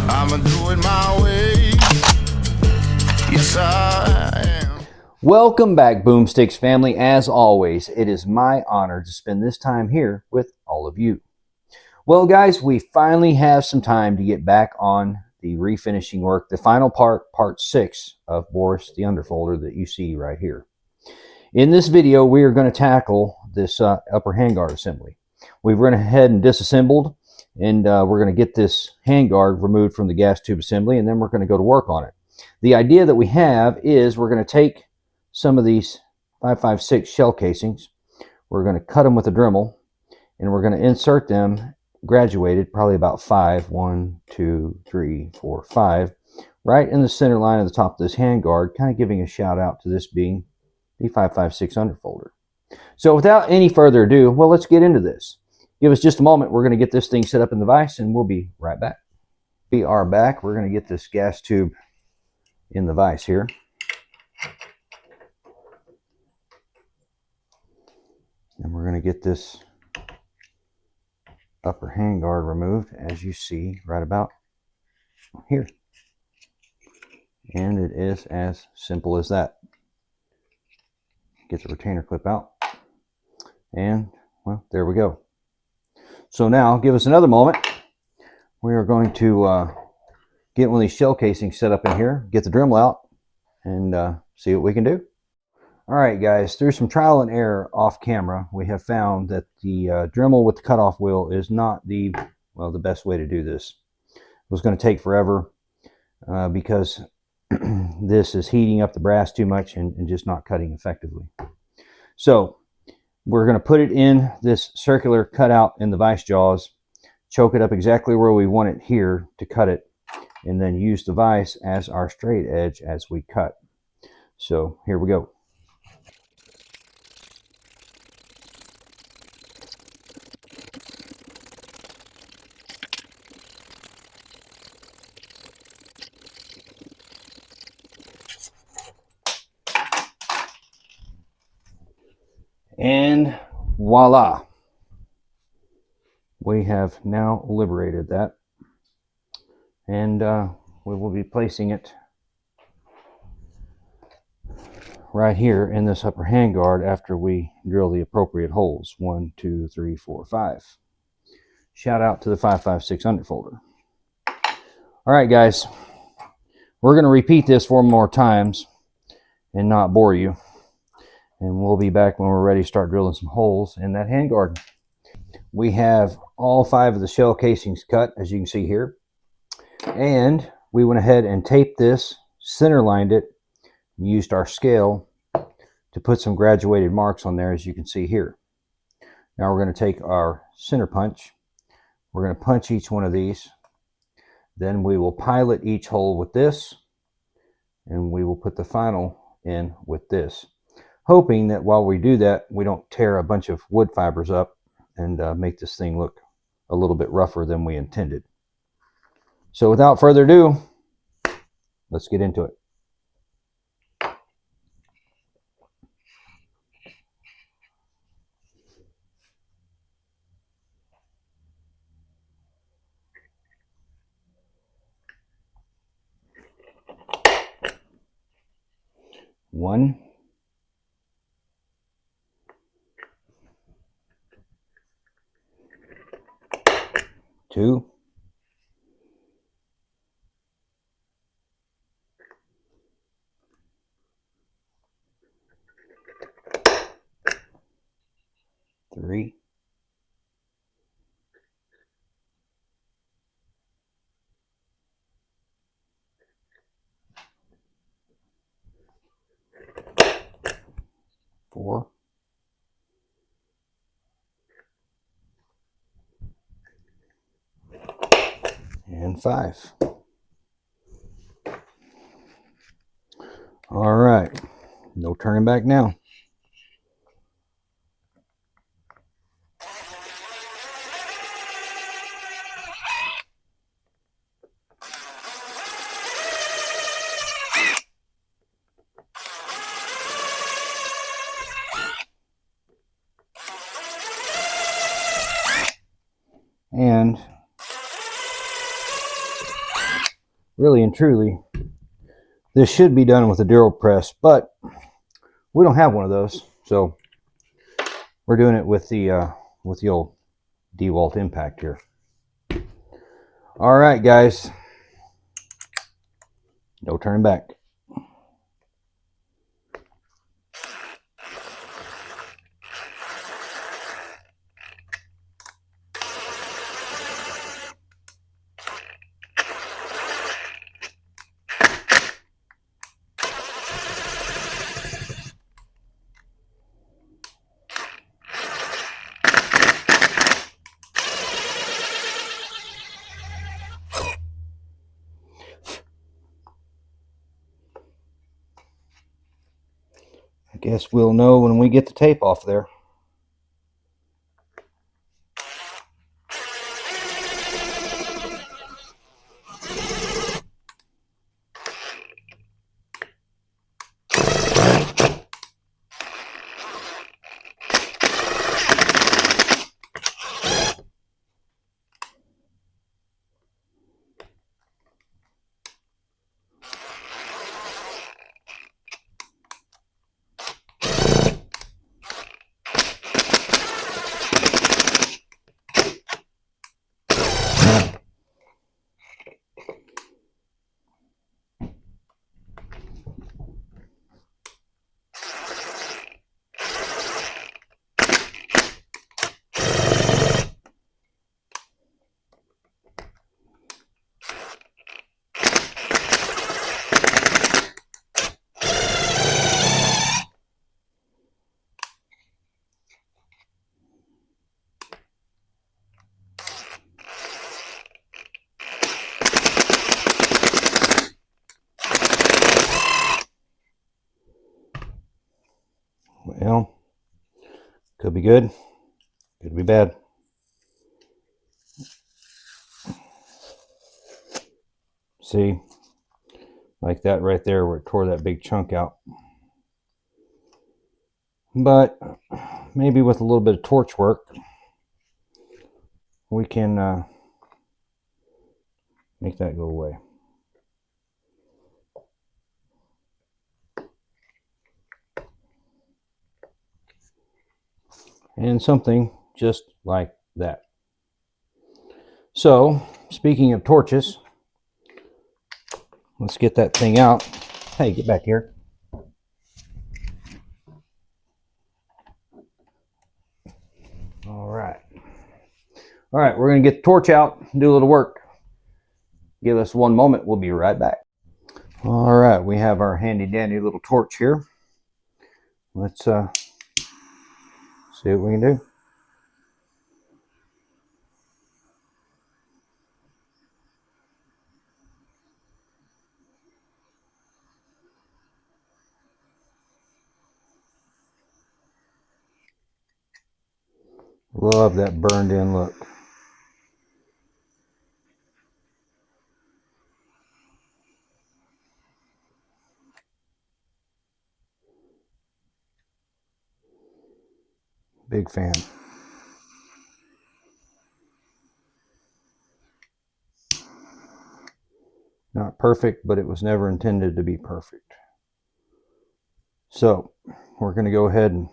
I'ma do it my way. Yes, I am. Welcome back, Boomsticks family. As always, it is my honor to spend this time here with all of you. Well, guys, we finally have some time to get back on the refinishing work, the final part, part 6 of Borys the UnderFolder that you see right here. In this video, we are going to tackle this upper handguard assembly. We've run ahead and disassembled, and we're going to get this handguard removed from the gas tube assembly, and then we're going to go to work on it. The idea that we have is we're going to take some of these 5.56 shell casings, we're going to cut them with a Dremel, and we're going to insert them graduated, probably about 5, 1, 2, 3, 4, 5, right in the center line of the top of this handguard, kind of giving a shout out to this being the 5.56 underfolder. So without any further ado, well, let's get into this. Give us just a moment. We're going to get this thing set up in the vise, and we'll be right back. We are back. We're going to get this gas tube in the vise here. And we're going to get this upper handguard removed, as you see right about here. And it is as simple as that. Get the retainer clip out, and well, there we go. So now give us another moment. We are going to get one of these shell casings set up in here, get the Dremel out, and see what we can do. All right, guys, through some trial and error off camera, we have found that the Dremel with the cutoff wheel is not the best way to do this. It was going to take forever because this is heating up the brass too much and just not cutting effectively. So we're going to put it in this circular cutout in the vise jaws, choke it up exactly where we want it here to cut it, and then use the vise as our straight edge as we cut. So here we go. And voila, we have now liberated that, and we will be placing it right here in this upper handguard after we drill the appropriate holes. 1, 2, 3, 4, 5. Shout out to the 5.56 underfolder. All right, guys, we're going to repeat this 4 more times and not bore you. And we'll be back when we're ready to start drilling some holes in that handguard. We have all 5 of the shell casings cut, as you can see here. And we went ahead and taped this, center lined it, and used our scale to put some graduated marks on there, as you can see here. Now we're going to take our center punch. We're going to punch each one of these. Then we will pilot each hole with this, and we will put the final in with this, hoping that while we do that, we don't tear a bunch of wood fibers up and make this thing look a little bit rougher than we intended. So without further ado, let's get into it. One, 2, 3, 4, and 5. All right, no turning back now. And really and truly, this should be done with a drill press, but we don't have one of those, so we're doing it with the old DeWalt impact here. All right, guys, no turning back. I guess we'll know when we get the tape off there. Well, could be good, could be bad. See, like that right there where it tore that big chunk out. But maybe with a little bit of torch work, we can make that go away. And something just like that. So, speaking of torches, let's get that thing out. Hey, get back here. All right. All right, we're going to get the torch out and do a little work. Give us one moment. We'll be right back. All right, we have our handy dandy little torch here. Let's see what we can do. Love that burned in look. Big fan. Not perfect, but it was never intended to be perfect. So we're going to go ahead and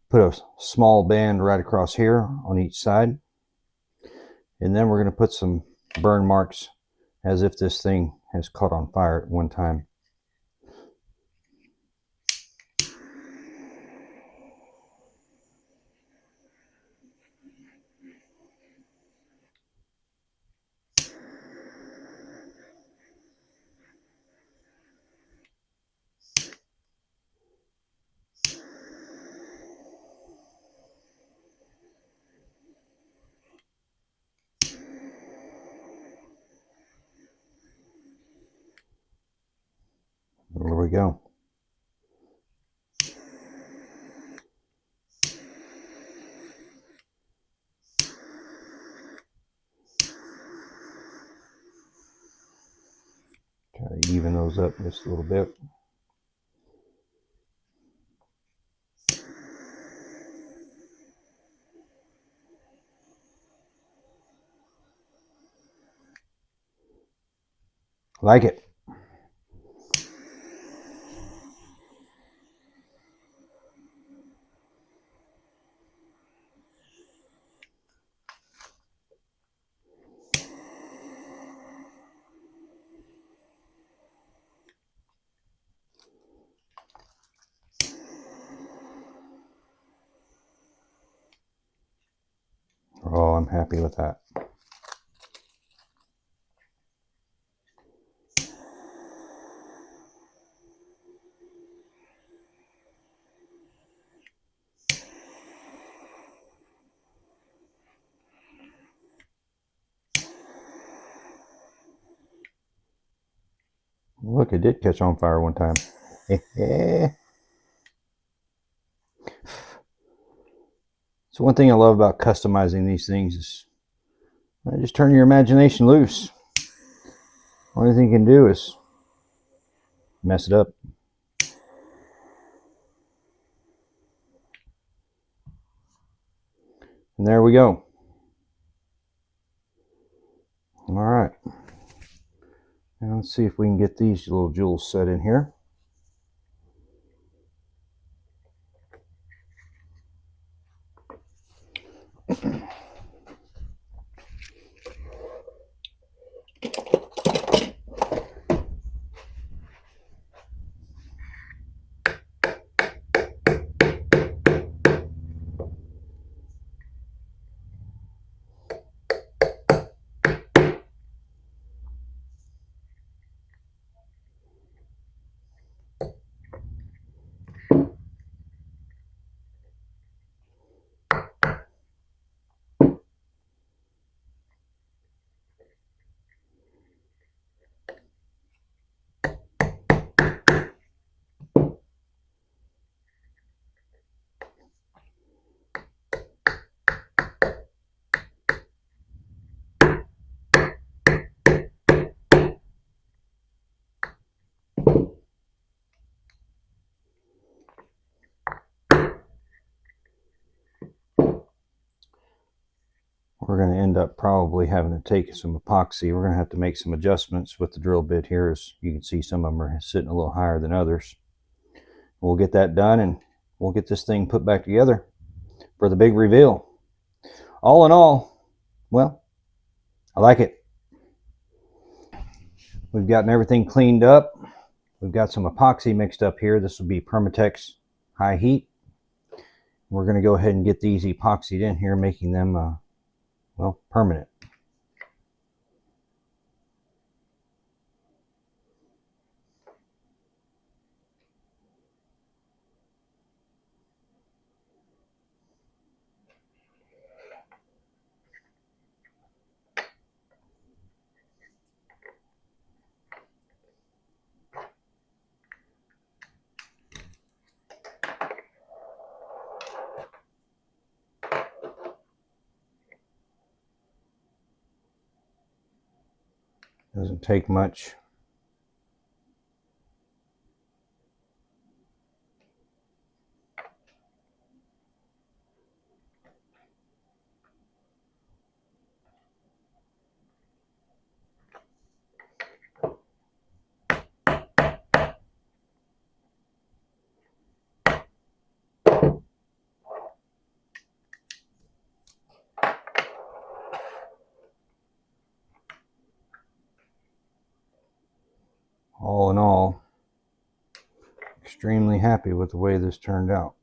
put a small band right across here on each side. And then we're going to put some burn marks as if this thing has caught on fire at one time. There we go. Try to even those up just a little bit. Like it. Oh, I'm happy with that. Look, it did catch on fire one time. So one thing I love about customizing these things is just turn your imagination loose. Only thing you can do is mess it up. And there we go. All right. Now let's see if we can get these little jewels set in here. We're going to end up probably having to take some epoxy. We're going to have to make some adjustments with the drill bit here. As you can see, some of them are sitting a little higher than others. We'll get that done and we'll get this thing put back together for the big reveal. All in all, well, I like it. We've gotten everything cleaned up. We've got some epoxy mixed up here. This will be Permatex high heat. We're going to go ahead and get these epoxied in here, making them well, permanent. Doesn't take much. All in all, extremely happy with the way this turned out.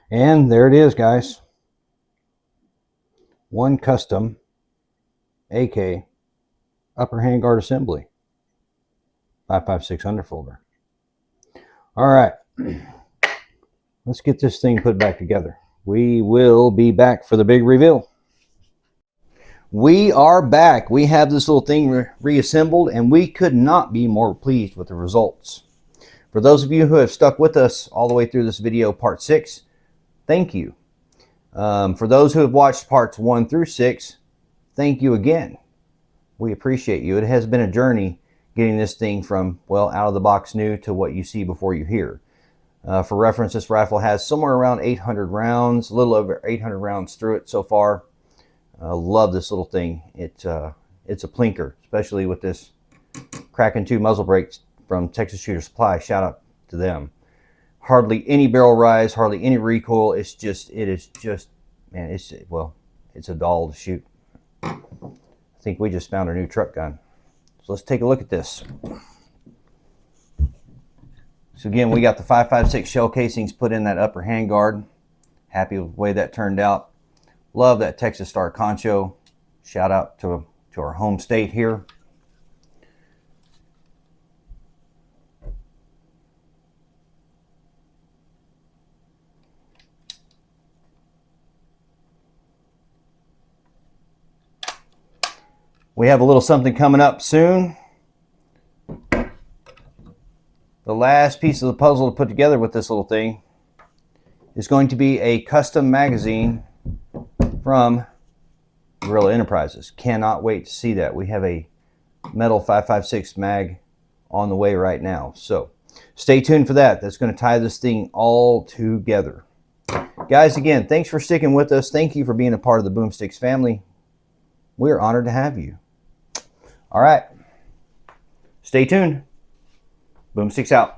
And there it is, guys. One custom AK upper handguard assembly. 5.56 underfolder. All right. Let's get this thing put back together. We will be back for the big reveal. We are back. We have this little thing reassembled, and we could not be more pleased with the results. For those of you who have stuck with us all the way through this video, part 6, thank you. For those who have watched parts 1 through 6, thank you again. We appreciate you. It has been a journey getting this thing from, well, out of the box new to what you see before you hear. For reference, this rifle has somewhere around 800 rounds, a little over 800 rounds through it so far. Love this little thing. It's a plinker, especially with this Kraken 2 muzzle brake from Texas Shooter Supply. Shout out to them. Hardly any barrel rise, hardly any recoil. It is just, man, it's a doll to shoot. I think we just found our new truck gun. So let's take a look at this. So again, we got the 5.56 shell casings put in that upper handguard. Happy with the way that turned out. Love that Texas Star Concho. Shout out to our home state here. We have a little something coming up soon. The last piece of the puzzle to put together with this little thing is going to be a custom magazine from Guerrilla Enterprises. Cannot wait to see that. We have a metal 5.56 mag on the way right now. So stay tuned for that. That's going to tie this thing all together. Guys, again, thanks for sticking with us. Thank you for being a part of the Boomsticks family. We're honored to have you. All right. Stay tuned. Boomsticks out.